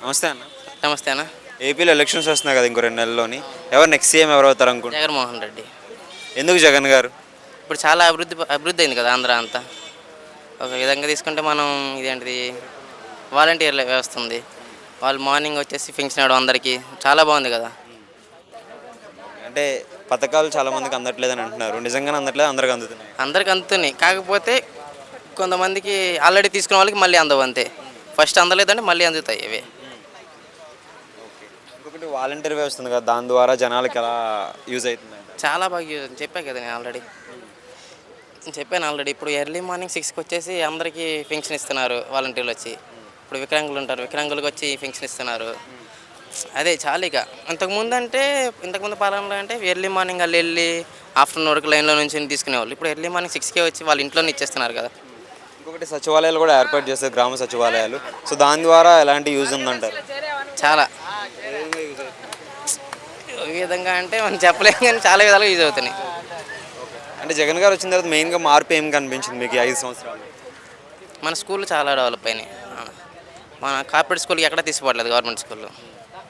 నమస్తే అన్న. నమస్తే అన్న. ఏపీలో ఎలక్షన్స్ వస్తున్నాయి కదా ఇంకో 2 నెలల్లోని. ఎవరు నెక్స్ట్ సీఎం ఎవరు అవుతారు అనుకుంటున్నారు? జగన్మోహన్ రెడ్డి. ఎందుకు జగన్ గారు? ఇప్పుడు చాలా అభివృద్ధి అయింది కదా ఆంధ్ర అంతా. ఒక విధంగా తీసుకుంటే మనం ఇదేంటిది వాలంటీర్ల వ్యవస్థ ఉంది. వాళ్ళు మార్నింగ్ వచ్చేసి పెన్షన్ ఇవ్వడం అందరికీ చాలా బాగుంది కదా. అంటే పథకాలు చాలా మందికి అందట్లేదని అంటున్నారు. నిజంగానే అందట్లేదు, అందరికి అందుతున్నాయి. అందరికి అందుతున్నాయి, కాకపోతే కొంతమందికి ఆల్రెడీ తీసుకున్న వాళ్ళకి మళ్ళీ అందవు అంతే. ఫస్ట్ అందలేదంటే మళ్ళీ అందుతాయి ఇవి. ఓకే. ఇంకొకటి వాలంటీర్ వ్యవస్థ ఉంది కదా, దాని ద్వారా జనాలకి ఎలా యూజ్ అవుతుందంట? చాలా బాగా చెప్పా కదా నేను ఆల్రెడీ. చెప్పాను ఆల్రెడీ. ఇప్పుడు ఎర్లీ మార్నింగ్ 6కి వచ్చేసి అందరికీ పెన్షన్ ఇస్తున్నారు వాలంటీర్లు వచ్చి. ఇప్పుడు వికలాంగులు ఉంటారు, వికలాంగులకు వచ్చి పెన్షన్ ఇస్తున్నారు. అదే చాలు ఇక. ఇంతకుముందు పాలనలో అంటే ఎర్లీ మార్నింగ్ వాళ్ళు వెళ్ళి ఆఫ్టర్నూన్ వరకు లైన్లో నుంచి తీసుకునేవాళ్ళు. ఇప్పుడు ఎర్లీ మార్నింగ్ 6కే వచ్చి వాళ్ళ ఇంట్లోనే ఇచ్చేస్తున్నారు కదా. ఇంకొకటి సచివాలయాలు కూడా ఏర్పాటు చేస్తారు, గ్రామ సచివాలయాలు. సో దాని ద్వారా ఎలాంటి యూజ్ ఉందంటారు? చాలా ఈ విధంగా అంటే మనం చెప్పలేము, కానీ చాలా విధాలుగా యూజ్ అవుతున్నాయి. అంటే జగన్ గారు వచ్చిన తర్వాత మెయిన్గా మార్పు ఏం కనిపించింది మీకు ఈ 5 సంవత్సరాలు? మన స్కూళ్ళు చాలా డెవలప్ అయినాయి. మన కార్పొరేట్ స్కూల్కి ఎక్కడ తీసుకోవట్లేదు, గవర్నమెంట్ స్కూల్లో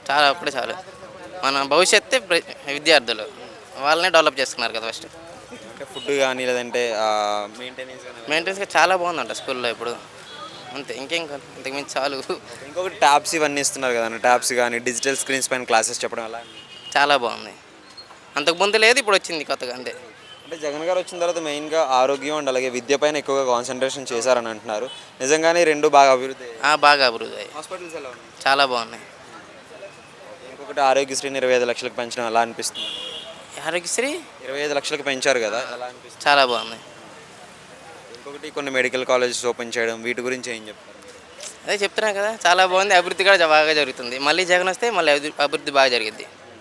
చాలా అప్పుడే చాలు. మన భవిష్యత్తే విద్యార్థులు, వాళ్ళనే డెవలప్ చేస్తున్నారు కదా ఫస్ట్. అంటే ఫుడ్ కానీ లేదంటే మెయింటెనెన్స్గా చాలా బాగుందంట స్కూల్లో ఇప్పుడు. అంతే, ఇంకేం కాదు, ఇంతకుమించి చాలు. ఇంకొకటి ట్యాబ్స్ ఇవన్నీ ఇస్తున్నారు కదా, ట్యాబ్స్ కానీ డిజిటల్ స్క్రీన్స్ పైన క్లాసెస్ చెప్పడం అలా చాలా బాగుంది. అంతకుముందు లేదు, ఇప్పుడు వచ్చింది కొత్తగా అంతే. అంటే జగన్ గారు వచ్చిన తర్వాత మెయిన్గా ఆరోగ్యం అండ్ అలాగే విద్య పైన ఎక్కువగా కాన్సన్ట్రేషన్ చేశారని అంటున్నారు. నిజంగానే రెండు బాగా అభివృద్ధి అయ్యాయి. బాగా అభివృద్ధి అయ్యాయి. హాస్పిటల్స్ ఎలా ఉన్నాయి? చాలా బాగున్నాయి. ఇంకొకటి ఆరోగ్యశ్రీని 25 లక్షలకు పెంచడం ఎలా అనిపిస్తుంది? ఆరోగ్యశ్రీ 25 లక్షలకు పెంచారు కదా, ఎలా అనిపిస్తుంది? చాలా బాగుంది. ఇంకొకటి కొన్ని మెడికల్ కాలేజెస్ ఓపెన్ చేయడం, వీటి గురించి ఏం చెప్తారు? అదే చెప్తున్నా కదా, చాలా బాగుంది. అభివృద్ధి కూడా బాగా జరుగుతుంది. మళ్ళీ జగన్ వస్తే మళ్ళీ అభివృద్ధి బాగా జరిగింది.